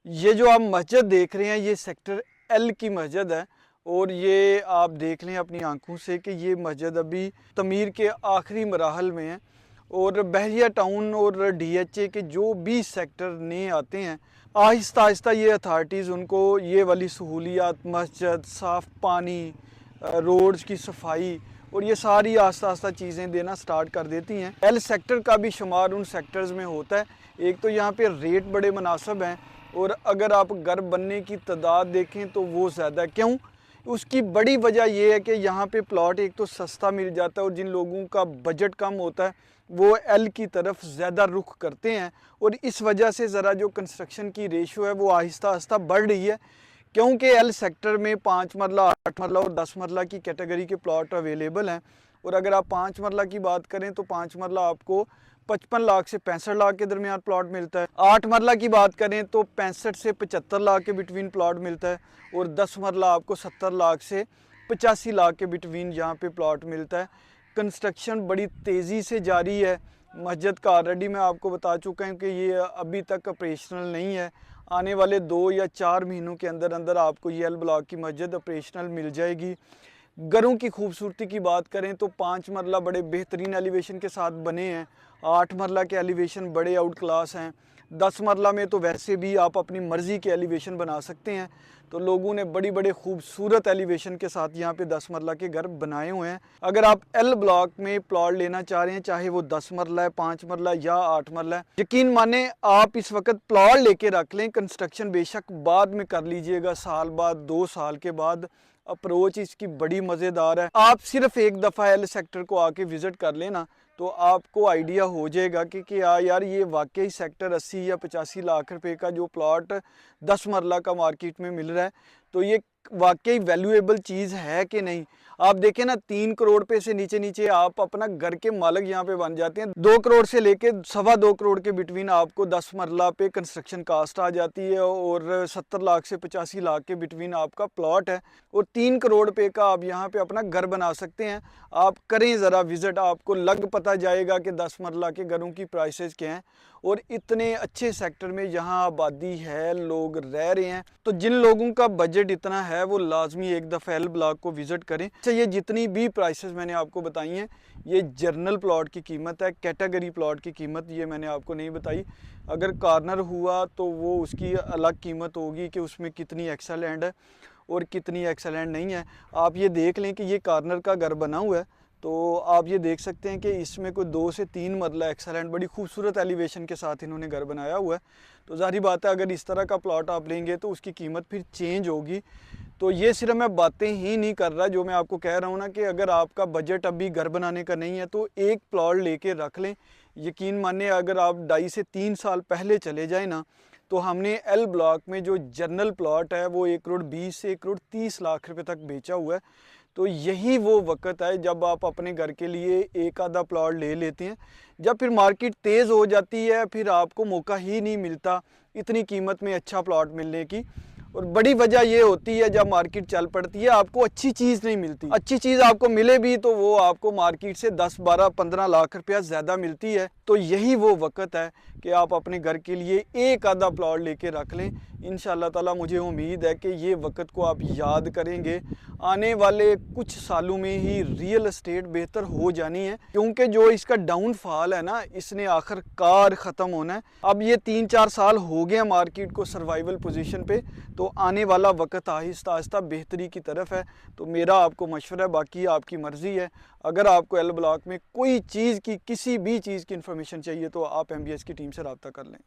ये जो आप मस्जिद देख रहे हैं ये सेक्टर एल की मस्जिद है और ये आप देख लें अपनी आंखों से कि ये मस्जिद अभी तमीर के आखिरी मराहल में है। और बहरिया टाउन और डीएचए के जो भी सेक्टर नए आते हैं आहिस्ता आहिस्ता ये अथॉरिटीज़ उनको ये वाली सहूलियात, मस्जिद, साफ़ पानी, रोड्स की सफाई और ये सारी आस्ता आस्ता चीज़ें देना स्टार्ट कर देती हैं। एल सेक्टर का भी शुमार उन सेक्टर्स में होता है। एक तो यहाँ पे रेट बड़े मुनासिब हैं और अगर आप घर बनने की तादाद देखें तो वो ज़्यादा है। क्यों? उसकी बड़ी वजह यह है कि यहाँ पे प्लॉट एक तो सस्ता मिल जाता है और जिन लोगों का बजट कम होता है वो एल की तरफ ज़्यादा रुख करते हैं और इस वजह से ज़रा जो कंस्ट्रक्शन की रेशो है वो आहिस्ता आहिस्ता बढ़ रही है। क्योंकि एल सेक्टर में 5 मरला, 8 मरला और 10 मरला की कैटेगरी के प्लॉट अवेलेबल हैं। और अगर आप 5 मरला की बात करें तो 5 मरला आपको 55 लाख से 65 लाख के दरमियान प्लॉट मिलता है। 8 मरला की बात करें तो 65 से 75 लाख के बिटवीन प्लॉट मिलता है और 10 मरला आपको 70 लाख से 85 लाख के बिटवीन यहाँ पे प्लॉट मिलता है। कंस्ट्रक्शन बड़ी तेज़ी से जारी है। मस्जिद का ऑलरेडी मैं आपको बता चुका हूँ कि ये अभी तक ऑपरेशनल नहीं है। आने वाले 2 या 4 महीनों के अंदर अंदर आपको ये एल ब्लॉक की मस्जिद ऑपरेशनल मिल जाएगी। घरों की खूबसूरती की बात करें तो 5 मरला बड़े बेहतरीन एलिवेशन के साथ बने हैं। 8 मरला के एलिवेशन बड़े आउट क्लास हैं। 10 मरला में तो वैसे भी आप अपनी मर्ज़ी के एलिवेशन बना सकते हैं। तो लोगों ने बड़ी बड़े खूबसूरत एलिवेशन के साथ यहाँ पे 10 मरला के घर बनाए हुए हैं। अगर आप एल ब्लॉक में प्लॉट लेना चाह रहे हैं, चाहे वो 10 मरला है, 5 मरला या 8 मरला है, यकीन माने आप इस वक्त प्लॉट लेके रख लें। कंस्ट्रक्शन बेशक बाद में कर लीजिएगा, साल बाद, 2 साल के बाद। अप्रोच इसकी बड़ी मज़ेदार है। आप सिर्फ एक दफ़ा एल सेक्टर को आके विज़िट कर लेना तो आपको आइडिया हो जाएगा कि यार ये वाकई सेक्टर 80 या 85 लाख रुपए का जो प्लॉट 10 मरला का मार्केट में मिल रहा है तो ये वाकई वैल्यूएबल चीज़ है कि नहीं। आप देखें ना, 3 करोड़ पे से नीचे नीचे आप अपना घर के मालिक यहाँ पे बन जाते हैं। 2 करोड़ से लेके 2.25 करोड़ के बिटवीन आपको 10 मरला पे कंस्ट्रक्शन कास्ट आ जाती है और 70 लाख से 85 लाख के बिटवीन आपका प्लॉट है और 3 करोड़ पे का आप यहाँ पे अपना घर बना सकते हैं। आप करें ज़रा विज़िट, आपको लग पता जाएगा कि 10 मरला के घरों की प्राइसेस क्या हैं और इतने अच्छे सेक्टर में यहाँ आबादी है, लोग रह रहे हैं। तो जिन लोगों का बजट इतना है वो लाजमी एक दफ़ा एल ब्लॉक को विज़िट करें। अच्छा, ये जितनी भी प्राइसेस मैंने आपको बताई हैं ये जर्नल प्लॉट की कीमत है, कैटेगरी प्लॉट की कीमत ये मैंने आपको नहीं बताई। अगर कॉर्नर हुआ तो वो उसकी अलग कीमत होगी कि उसमें कितनी एक्सेलेंट है और कितनी एक्सेलेंट नहीं है। आप ये देख लें कि ये कॉर्नर का घर बना हुआ है तो आप ये देख सकते हैं कि इसमें कोई 2 से 3 मरला एक्सेलेंट बड़ी खूबसूरत एलिवेशन के साथ इन्होंने घर बनाया हुआ है। तो ज़ाहिर बात है अगर इस तरह का प्लॉट आप लेंगे तो उसकी कीमत फिर चेंज होगी। तो ये सिर्फ मैं बातें ही नहीं कर रहा, जो मैं आपको कह रहा हूँ ना कि अगर आपका बजट अभी घर बनाने का नहीं है तो एक प्लॉट लेके रख लें। यकीन माने अगर आप 2.5 से 3 साल पहले चले जाएँ ना तो हमने एल ब्लॉक में जो जनरल प्लॉट है वो 1 करोड़ 20 से 1 करोड़ 30 लाख रुपए तक बेचा हुआ है। तो यही वो वक्त है जब आप अपने घर के लिए एक आधा प्लॉट ले लेते हैं। जब फिर मार्केट तेज़ हो जाती है फिर आपको मौका ही नहीं मिलता इतनी कीमत में अच्छा प्लॉट मिलने की। और बड़ी वजह ये होती है जब मार्केट चल पड़ती है आपको अच्छी चीज़ नहीं मिलती। अच्छी चीज़ आपको मिले भी तो वो आपको मार्केट से 10, 12, 15 लाख रुपया ज़्यादा मिलती है। तो यही वो वक्त है कि आप अपने घर के लिए एक आधा प्लॉट लेके रख लें। इंशाअल्लाह ताला मुझे उम्मीद है कि ये वक्त को आप याद करेंगे। आने वाले कुछ सालों में ही रियल एस्टेट बेहतर हो जानी है क्योंकि जो इसका डाउनफॉल है ना इसने आखिरकार ख़त्म होना है। अब ये 3-4 साल हो गए मार्केट को सर्वाइवल पोजीशन पे, तो आने वाला वक्त आहिस्ता आहिस्ता बेहतरी की तरफ है। तो मेरा आपको मशवरा है, बाकी आपकी मर्ज़ी है। अगर आपको एल ब्लॉक में कोई चीज़ की किसी भी चीज़ की इन्फॉर्मेशन चाहिए तो आप MBS की टीम से रब्ता कर लें।